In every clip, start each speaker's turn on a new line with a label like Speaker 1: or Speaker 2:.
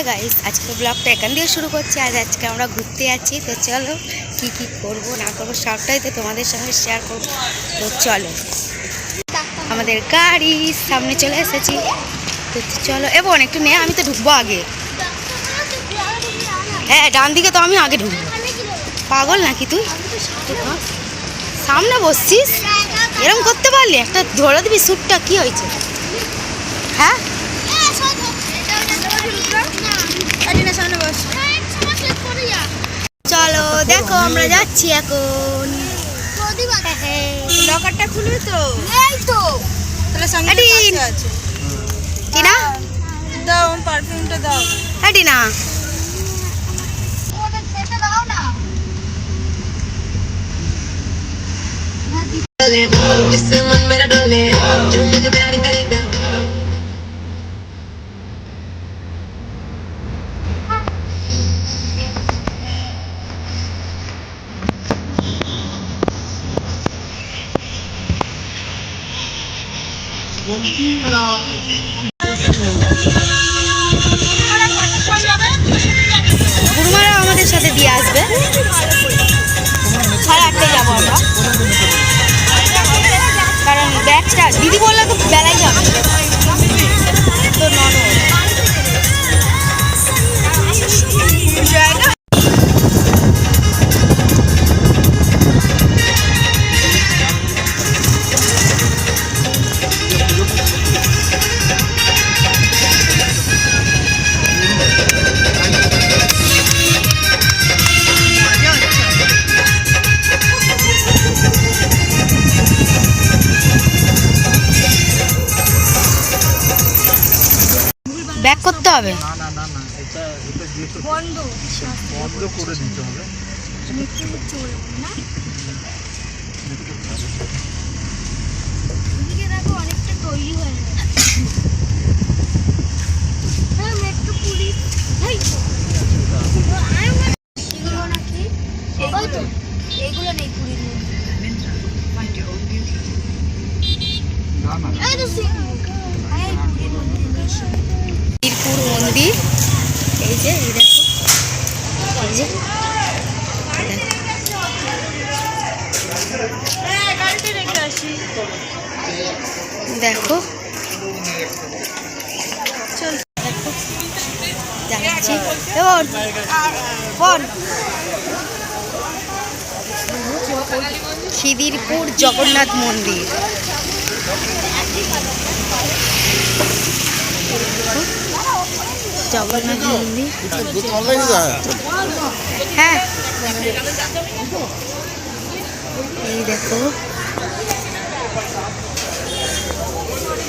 Speaker 1: হ্যাঁ গাইস, আজকে ব্লগটা এখান দিয়ে শুরু করছি। আজকে আমরা ঘুরতে যাচ্ছি। তো চলো কি কি করব না করবো সবটাই তো তোমাদের সঙ্গে শেয়ার করবো। তো চলো, আমাদের গাড়ি সামনে চলে এসেছি। তো চলো এবং একটু নে, আমি তো ঢুকবো আগে। হ্যাঁ, ডান দিকে তো আমি আগে ঢুকবো। পাগল নাকি তুই? সামনে বসছিস, এরকম করতে পারলি? একটা ধরে দিবি স্যুটটা। কি হয়েছে? হ্যাঁ, চলো দেখো আমরা যাচ্ছি এখন।
Speaker 2: লকারটা খুলবে তো?
Speaker 1: এই তো
Speaker 2: তাহলে সঙ্গে আছে।
Speaker 1: টিনা
Speaker 2: দাও পারফিউমটা দাও।
Speaker 1: হ্যাঁ টিনা, গুরুমারা আমাদের সাথে দিয়ে আসবে। 8:30 যাবো আমরা, কারণ ব্যাগটা দিদি বললে তো বেলায় যাবে তো ব্যাক করতে হবে।
Speaker 3: বন্ধ করে দিতে হবে।
Speaker 4: অনেকটা তৈরি হয়ে গেছে। মেট্রো পুলিশ এগুলো নাকি এগুলো নেই পুরীর
Speaker 1: বীরপুর মন্দির। এই যে এই দেখো, এই যে দেখো, যাচ্ছি। খিদিরপুর জগন্নাথ মন্দির। জগন্নাথ মন্দির, হ্যাঁ এই দেখো,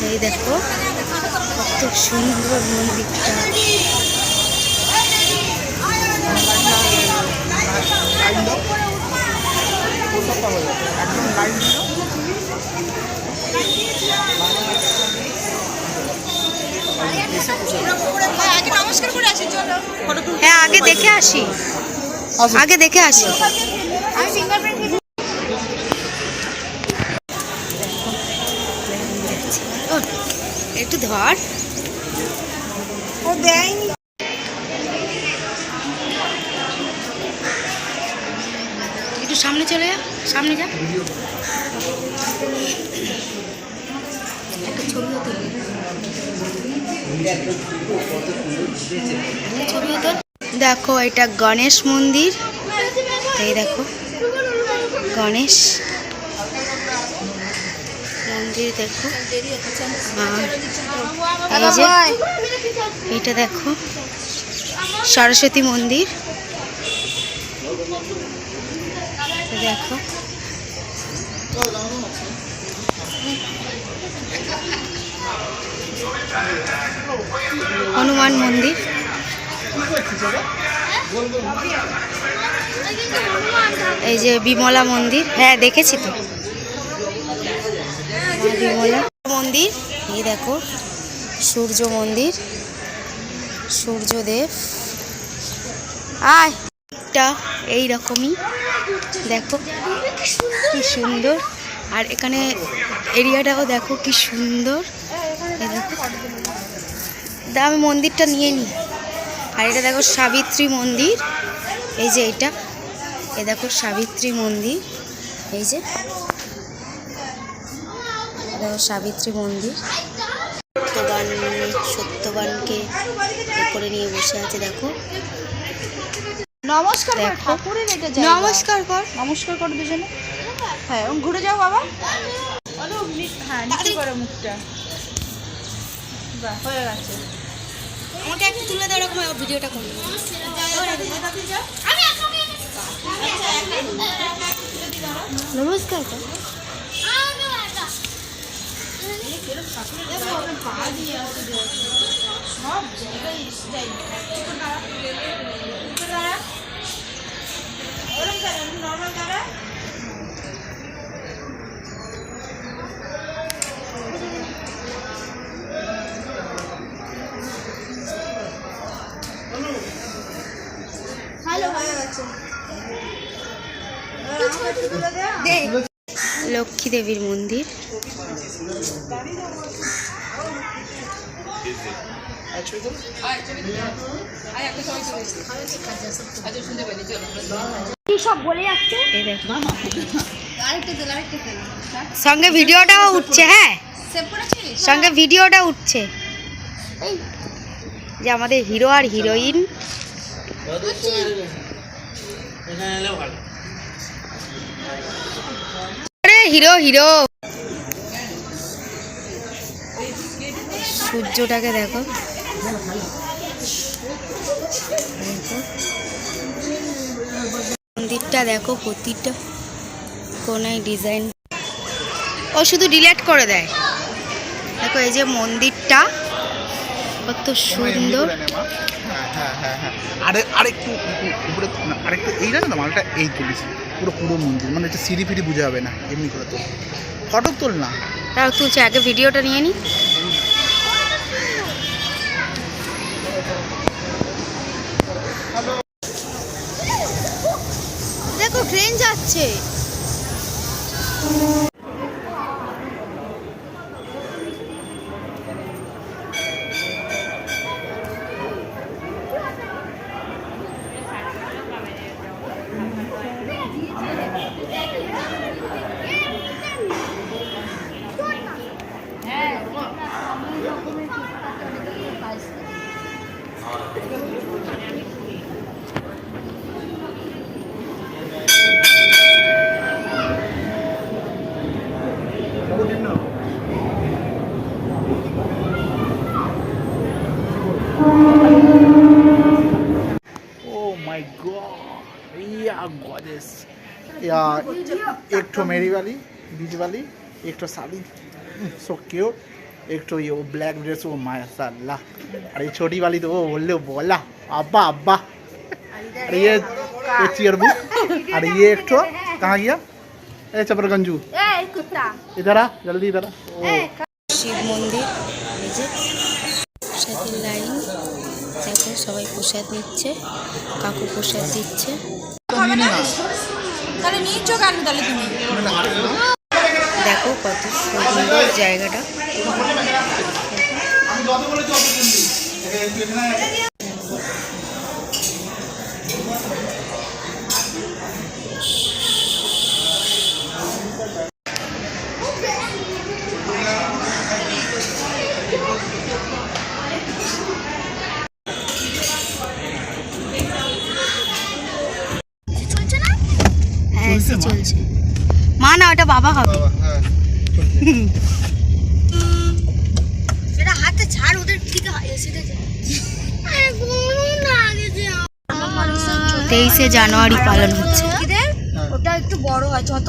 Speaker 1: এই দেখো কত সুন্দর মন্দিরটা। হ্যাঁ, আগে দেখে আসি, আগে দেখে আসি। একটু ধর,
Speaker 2: ও দেয়নি।
Speaker 1: একটু সামনে চলে যা, সামনে যা, একটা ছবিও তুলি, ছবিও তোল। দেখো এটা গণেশ মন্দির। এই দেখো গণেশ মন্দির দেখো। আর এই যে এটা দেখো সরস্বতী মন্দির। দেখো হনুমান মন্দির। এই যে বিমলা মন্দির, হ্যাঁ দেখেছি তো, বিমলা মন্দির। এই দেখো সূর্য মন্দির, সূর্যদেব। এটা এই রকমই দেখো কি সুন্দর। আর এখানে এরিয়াটাও দেখো কি সুন্দর। এই দেখো, আমি মন্দিরটা নিয়ে নিই। আর এটা দেখো সাবিত্রী মন্দির, এই যে এটা, এ দেখো সাবিত্রী মন্দির, এই যে দেখো সাবিত্রী মন্দির। সত্যবানকে এ করে নিয়ে বসে আছে দেখো।
Speaker 2: নমস্কার কর,
Speaker 1: দেখো।
Speaker 2: ঠাকুরের এটা জায়গা।
Speaker 1: নমস্কার কর।
Speaker 2: নমস্কার করো দুজনে। হ্যাঁ ঘুরে যাও বাবা। হ্যাঁ নিচু করো মুখটা। বাহ হয়ে গেছে।
Speaker 1: আমাকে একটু তুলে দাও, এরকম ভিডিওটা করবো। নমস্কার কর।
Speaker 2: সব জায়গায় স্টাইল। নর্মাল দাঁড়া।
Speaker 4: হ্যালো
Speaker 2: হয়ে গেছে।
Speaker 1: লক্ষ্মী দেবীর মন্দির।
Speaker 4: কি সব বলে যাচ্ছে?
Speaker 1: এই দেখো সঙ্গে ভিডিওটাও উঠছে, হ্যাঁ সঙ্গে ভিডিওটা উঠছে। এই যে আমাদের হিরো আর হিরোইন। আরে হিরো হিরো। সূর্যটাকে দেখো, মন্দিরটা দেখো, প্রতিটা কোনায় ডিজাইন। ও শুধু ডিলিট করে দেয়। দেখো এই যে মন্দিরটা কত সুন্দর।
Speaker 3: আরেকটু উপরে আরেকটু এই জানো না মালটা এই তুলিস পুরো মন্দির, মানে এটা সিঁড়ি ফিরি বুঝে হবে না, এমনি করে তো ফটো তোল না।
Speaker 1: তাও তুলছে, আগে ভিডিওটা নিয়ে নি। দেখো ট্রেন যাচ্ছে।
Speaker 3: माय गॉड, या गॉडेस, या एक ठो मेरी वाली बीच वाली, एक ठो साली सो क्यूट, एक ठो ये वो ब्लैक ड्रेस वो माशाल्लाह, और ये छोटी वाली तो वो बोले बोला अब्बा अब्बा, और ये चियरबू, और ये एक ठो कहाँ गया ए चपरगंजू,
Speaker 4: এই কুত্তা
Speaker 3: इधर आ जल्दी इधर आ।
Speaker 1: শিব মন্দির, এই যে প্রসাদের লাইন দেখো, সবাই প্রসাদ নিচ্ছে, কাকু প্রসাদ দিচ্ছে।
Speaker 2: তাহলে নিচো কেন তাহলে তুমি?
Speaker 1: দেখো কত সুন্দর জায়গাটা। হ্যাঁ চলছে। মা না, ওটা বাবা হবে। এটা হাতে ছাড়, ওদের দিকে এসে যা। 23শে জানুয়ারি পালন হচ্ছে।
Speaker 4: ওটা একটু বড় হয়, যত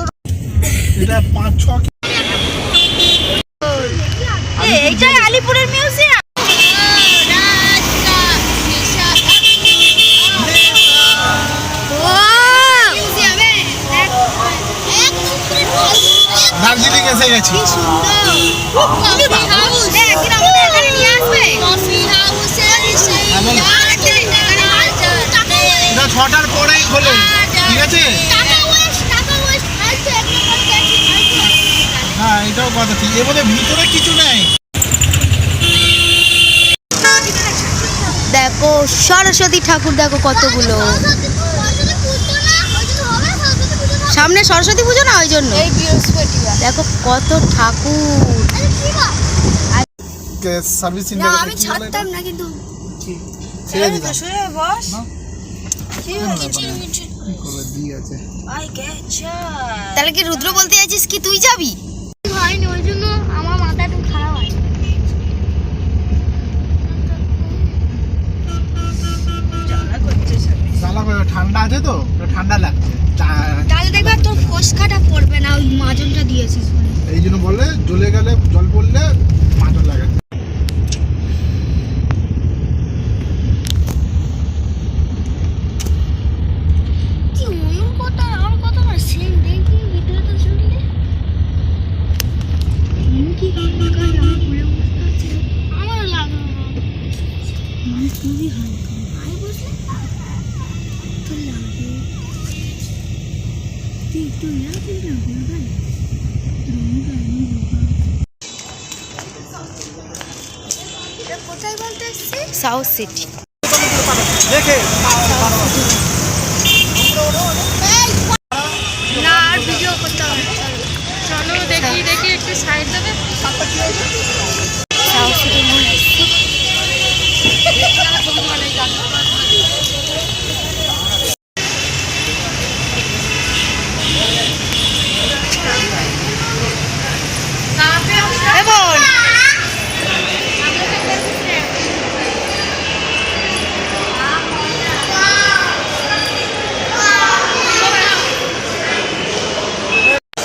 Speaker 3: এটা 5-6
Speaker 2: এইটাই আলিপুরের মিউজিয়াম।
Speaker 3: দার্জিলিং এসে গেছি। এটা 6টার পরেই খোলে, ঠিক আছে? হ্যাঁ এটাও কথা ঠিক, এর মধ্যে ভিতরে কিছু নেই।
Speaker 1: দেখো দেখো সরস্বতী ঠাকুর, দেখো কতগুলো। সামনে সরস্বতী পুজো না, ওই জন্য
Speaker 4: এই বৃহস্পতিবার
Speaker 1: দেখো কত ঠাকুর।
Speaker 3: সার্ভিস
Speaker 4: না আমি ছাড়তাম না কিন্তু
Speaker 3: ছেড়ে দিলাম
Speaker 2: বস
Speaker 3: না? দিয়ে আছে
Speaker 1: তাহলে কি রুদ্র বলতে চাইছিস কি তুই যাবি?
Speaker 4: হয়নি, ওই জন্য আমার মাথা একটু খারাপ হয়।
Speaker 3: জ্বালা করে ঠান্ডা আছে তো, ঠান্ডা লাগছে
Speaker 4: তাহলে দেখবে তোর ফসকাটা পড়বে না, ওই মাজনটা দিয়েছিস বলে।
Speaker 3: এই জন্য বলে জ্বলে গেলে জল পড়লে মাজন লাগে।
Speaker 4: কি অন্য কথা আর কথা না, সেম দেখবি ভিডিওটা শুনলে কি হালকা আমার ভুলে বসতে আছে, আমার লাগলো না মানে খুবই হালকা ভাই, বসলে তো লাগবে তুই একটু লাগবে না ভাই। কোথায় বলতে এসছি?
Speaker 1: South city.
Speaker 3: দেখে
Speaker 4: না আর ভিডিও করতে হবে, চলো দেখি দেখি একটু সাইড দেবে।
Speaker 1: সাউথ সিটি মনে এসছি।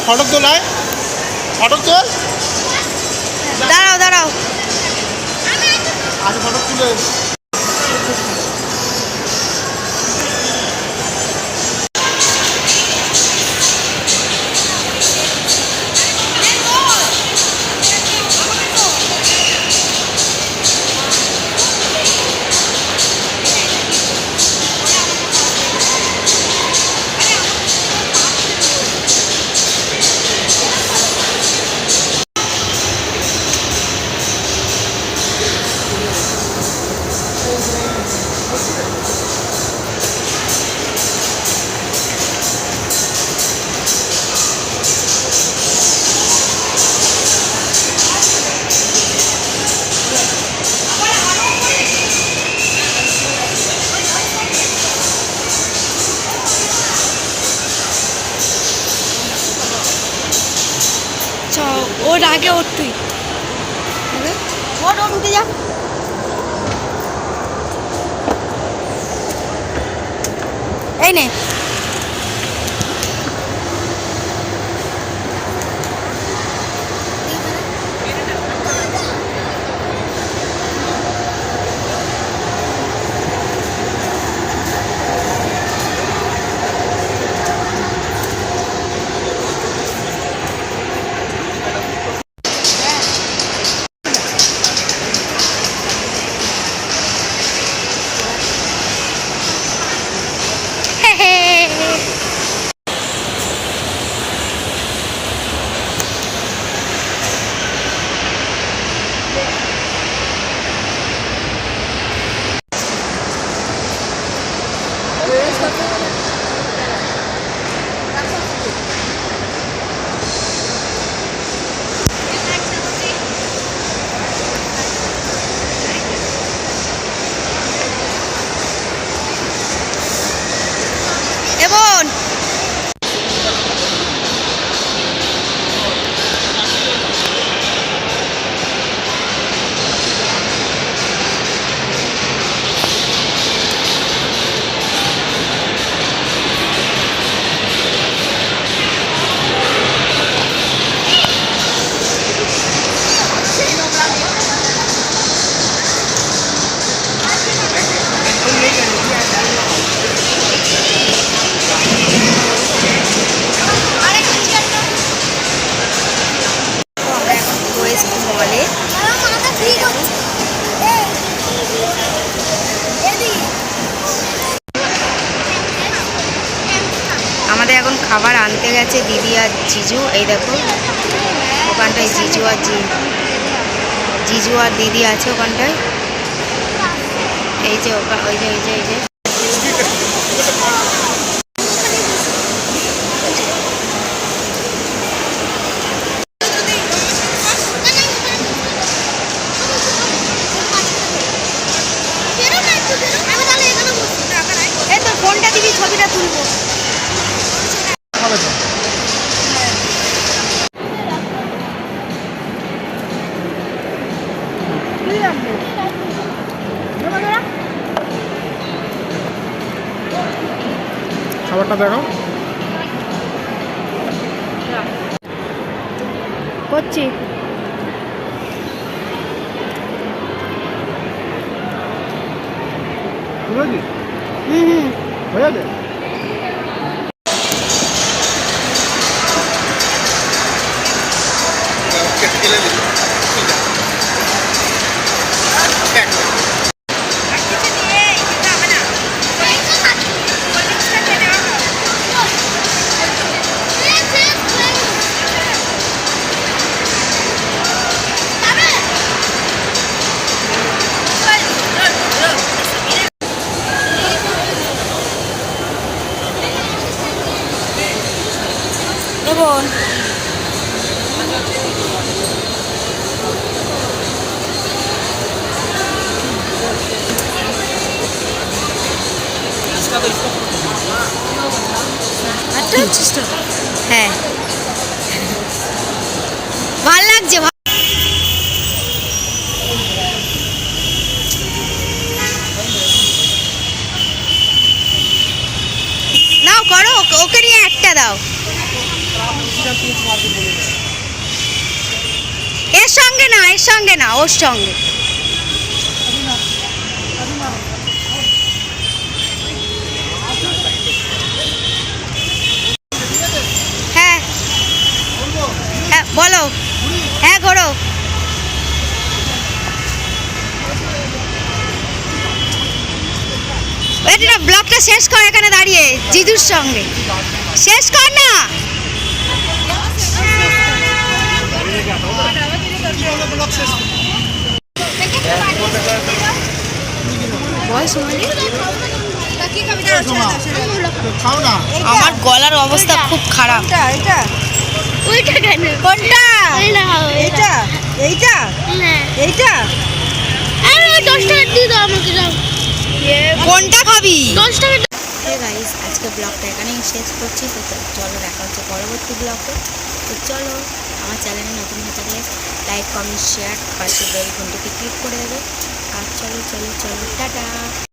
Speaker 3: ফটক তোলায় ফটক তোল
Speaker 1: দাঁড়াও দাঁড়াও,
Speaker 3: আগে ফটক তুলে
Speaker 1: ওর আগে ওর তুই ওর উঠে যা। এই নে এবন মলে আমাদের এখন খাবার আনতে গেছে দিদি আর জিজু। এই দেখো ওখানটায় জিজু আর দিদি আছে ওখানটায়। এই যে ওই যে এই যে এই যে এই তোর ফোনটা দিবি ছবিটা তুলবো।
Speaker 3: ভালো তো। খাবারটা দেখো।
Speaker 1: করছি
Speaker 3: বুঝলি?
Speaker 1: হুম
Speaker 3: হয়ে যাবে?
Speaker 1: বোন হ্যাঁ ভাল লাগছে নাও করো ওকে নিয়ে একটা দাও এর সঙ্গে না ওর সঙ্গে হ্যাঁ হ্যাঁ বলো হ্যাঁ করো এটা ব্লগটা শেষ কর এখানে দাঁড়িয়ে জিজুর সঙ্গে শেষ কর না
Speaker 3: খাও না।
Speaker 1: আমার গলার অবস্থা খুব খারাপ
Speaker 2: এটা
Speaker 4: ওইটা কেন
Speaker 1: কোনটা
Speaker 2: এইটা এইটা এইটা
Speaker 4: আরে 10 টাকা দিয়ে দাও আমাকে দাও
Speaker 1: কোনটা খাবি
Speaker 4: 10 টাকা
Speaker 1: গাইস আজকে ব্লগটা এখানেই শেষ করছি তো চলো দেখা হচ্ছে পরবর্তী ব্লগে তো চলো আমার চ্যানেলে নতুন হয়ে থাকলে লাইক কমেন্ট শেয়ার পাশে বেল ঘন্টিতে ক্লিক করে দেবে আর চলো চলো চলো টাটা।